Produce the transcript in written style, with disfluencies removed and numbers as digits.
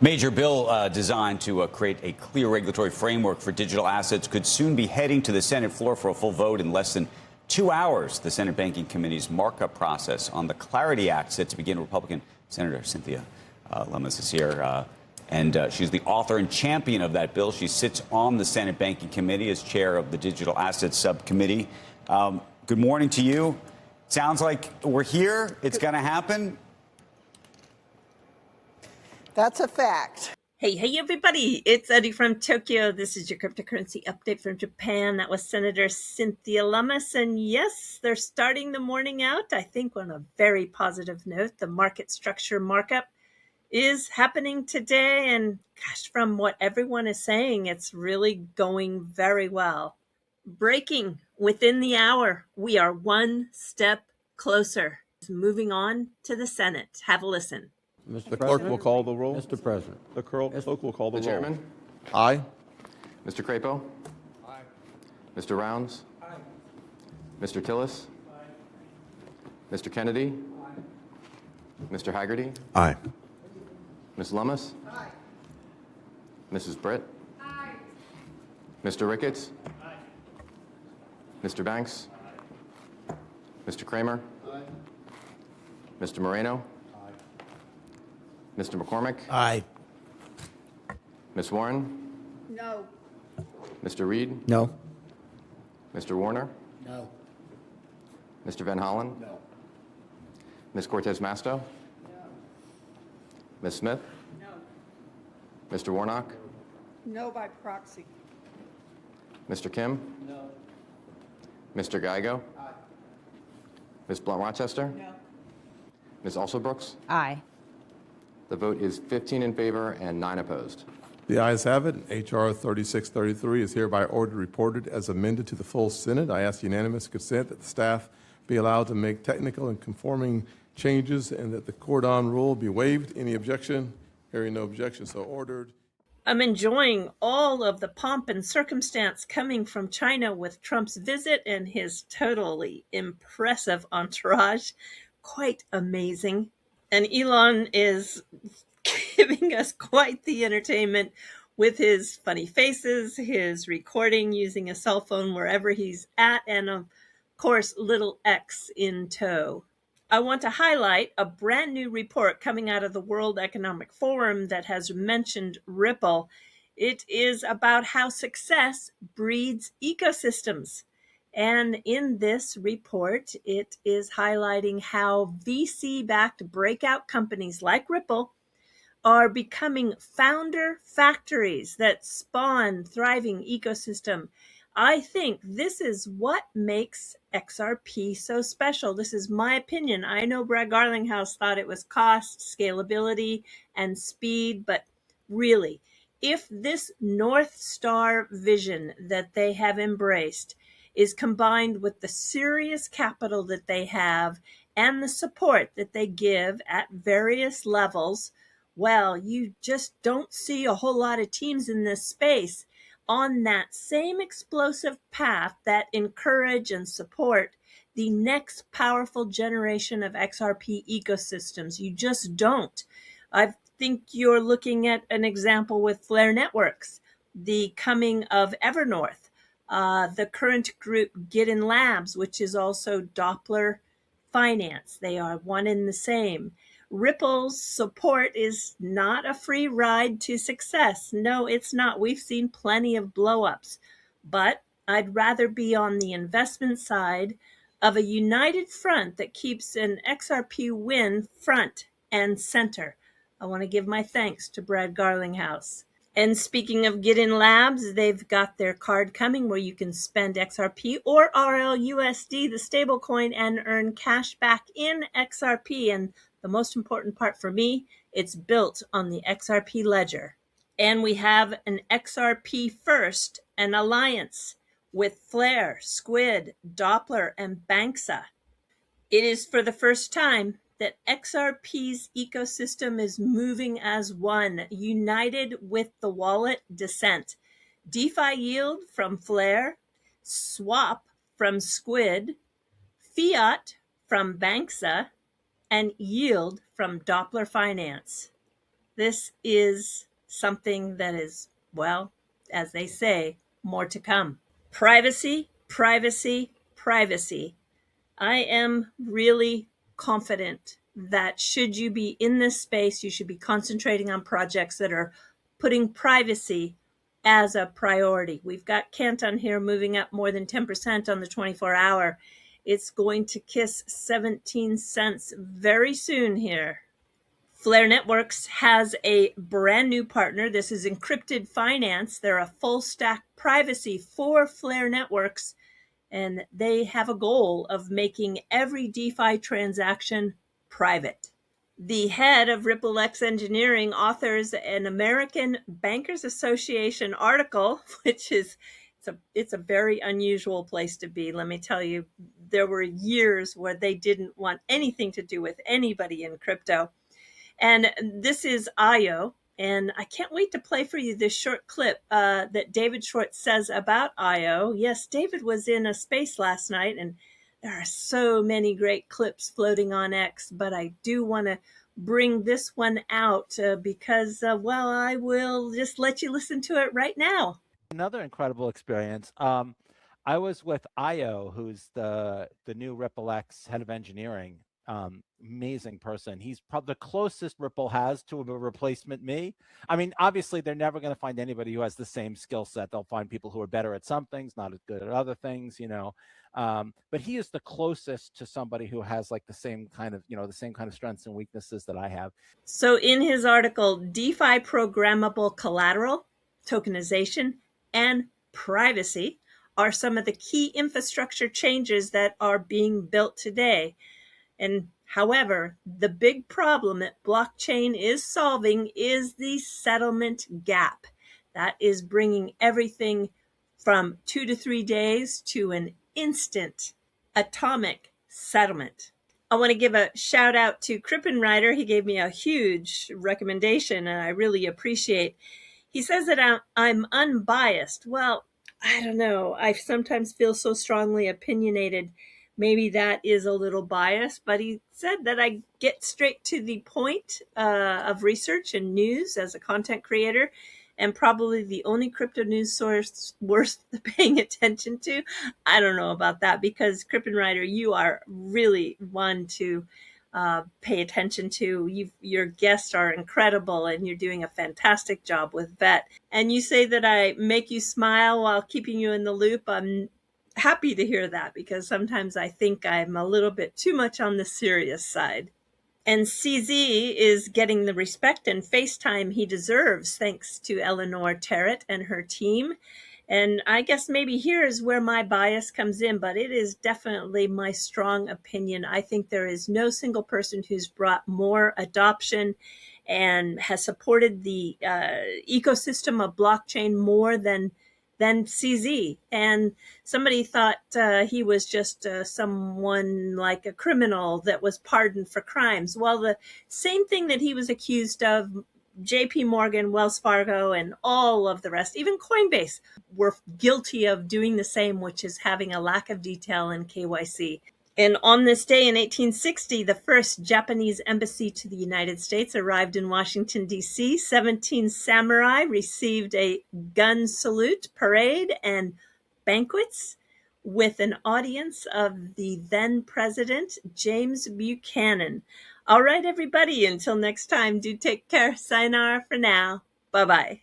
Major bill designed to create a clear regulatory framework for digital assets could soon be heading to the Senate floor for a full vote in less than 2 hours. The Senate Banking Committee's markup process on the Clarity Act set to begin. Republican Senator Cynthia Lummis is here, and she's the author and champion of that bill. She sits on the Senate Banking Committee as chair of the Digital Assets Subcommittee. Good morning to you. Sounds like we're here. It's going to happen. That's a fact. Hey, everybody. It's Eddie from Tokyo. This is your cryptocurrency update from Japan. That was Senator Cynthia Lummis. And yes, they're starting the morning out, I think, on a very positive note. The market structure markup is happening today. And gosh, from what everyone is saying, it's really going very well. Breaking within the hour, we are one step closer. Moving on to the Senate. Have a listen. The clerk will call the roll. Mr. President. The clerk will call the roll. Chairman. Aye. Mr. Crapo. Aye. Mr. Rounds. Aye. Mr. Tillis. Aye. Mr. Kennedy. Aye. Mr. Haggerty. Aye. Ms. Lummis. Aye. Mrs. Britt. Aye. Mr. Ricketts. Aye. Mr. Banks. Mr. Kramer. Aye. Mr. Moreno. Aye. Mr. McCormick. Aye. Ms. Warren. No. Mr. Reed. No. Mr. Warner. No. Mr. Van Hollen. No. Ms. Cortez Masto. No. Ms. Smith. No. Mr. Warnock. No by proxy. Mr. Kim. No. Mr. Geigo. Aye. Ms. Blunt Rochester. No. Ms. Alsobrooks. Aye. The vote is 15 in favor and 9 opposed. The ayes have it. H.R. 3633 is hereby ordered reported as amended to the full Senate. I ask unanimous consent that the staff be allowed to make technical and conforming changes and that the cordon rule be waived. Any objection? Hearing no objection, so ordered. I'm enjoying all of the pomp and circumstance coming from China with Trump's visit and his totally impressive entourage. Quite amazing. And Elon is giving us quite the entertainment with his funny faces, his recording using a cell phone wherever he's at, and of course, little X in tow. I want to highlight a brand new report coming out of the World Economic Forum that has mentioned Ripple. It is about how success breeds ecosystems. And in this report, it is highlighting how VC-backed breakout companies like Ripple are becoming founder factories that spawn thriving ecosystem. I think this is what makes XRP so special. This is my opinion. I know Brad Garlinghouse thought it was cost, scalability, and speed, but really, if this North Star vision that they have embraced is combined with the serious capital that they have and the support that they give at various levels, well, you just don't see a whole lot of teams in this space on that same explosive path that encourage and support the next powerful generation of XRP ecosystems. You just don't. I think you're looking at an example with Flare Networks, the coming of Evernorth, the current group Gittin Labs, which is also Doppler Finance. They are one and the same. Ripple's support is not a free ride to success. No, it's not. We've seen plenty of blowups, but I'd rather be on the investment side of a united front that keeps an XRP win front and center. I want to give my thanks to Brad Garlinghouse. And speaking of Gittin Labs, they've got their card coming where you can spend XRP or RLUSD, the stablecoin, and earn cash back in XRP. And the most important part for me, it's built on the XRP ledger. And we have an XRP First, an alliance with Flare, Squid, Doppler, and Banksa. It is for the first time that XRP's ecosystem is moving as one, united with the wallet Descent. DeFi Yield from Flare, Swap from Squid, Fiat from Banksa, and Yield from Doppler Finance. This is something that is, well, as they say, more to come. Privacy, privacy, privacy. I am really confident that should you be in this space, you should be concentrating on projects that are putting privacy as a priority. We've got Kent on here moving up more than 10% on the 24-hour. It's going to kiss 17 cents very soon here. Flare Networks has a brand new partner. This is Encrypted Finance. They're a full stack privacy for Flare Networks, and they have a goal of making every DeFi transaction private. The head of RippleX Engineering authors an American Bankers Association article, which is it's a very unusual place to be. Let me tell you, there were years where they didn't want anything to do with anybody in crypto. And this is IO. And I can't wait to play for you this short clip that David Schwartz says about IO. Yes, David was in a space last night, and there are so many great clips floating on X, but I do want to bring this one out because, well, I will just let you listen to it right now. Another incredible experience. I was with IO, who's the new RippleX head of engineering. Amazing person. He's probably the closest Ripple has to a replacement me. I mean, obviously, they're never going to find anybody who has the same skill set. They'll find people who are better at some things, not as good at other things, you know. But he is the closest to somebody who has like the same kind of, you know, the same kind of strengths and weaknesses that I have. So in his article, DeFi programmable collateral, tokenization, and privacy are some of the key infrastructure changes that are being built today. And however, the big problem that blockchain is solving is the settlement gap. That is bringing everything from 2 to 3 days to an instant atomic settlement. I want to give a shout out to Krippenreiter. He gave me a huge recommendation and I really appreciate. He says that I'm unbiased. Well, I don't know. I sometimes feel so strongly opinionated. Maybe that is a little biased, but he said that I get straight to the point of research and news as a content creator, and probably the only crypto news source worth paying attention to. I don't know about that, because Krippenreiter, you are really one to pay attention to. Your guests are incredible, and you're doing a fantastic job with VET. And you say that I make you smile while keeping you in the loop. I'm happy to hear that, because sometimes I think I'm a little bit too much on the serious side. And CZ is getting the respect and FaceTime he deserves, thanks to Eleanor Terrett and her team. And I guess maybe here is where my bias comes in, but it is definitely my strong opinion. I think there is no single person who's brought more adoption and has supported the ecosystem of blockchain more than CZ. And somebody thought he was just someone like a criminal that was pardoned for crimes. Well, the same thing that he was accused of, JP Morgan, Wells Fargo, and all of the rest, even Coinbase, were guilty of doing the same, which is having a lack of detail in KYC. And on this day in 1860, the first Japanese embassy to the United States arrived in Washington, D.C. 17 samurai received a gun salute, parade, and banquets with an audience of the then president, James Buchanan. All right, everybody, until next time, do take care. Sayonara for now. Bye-bye.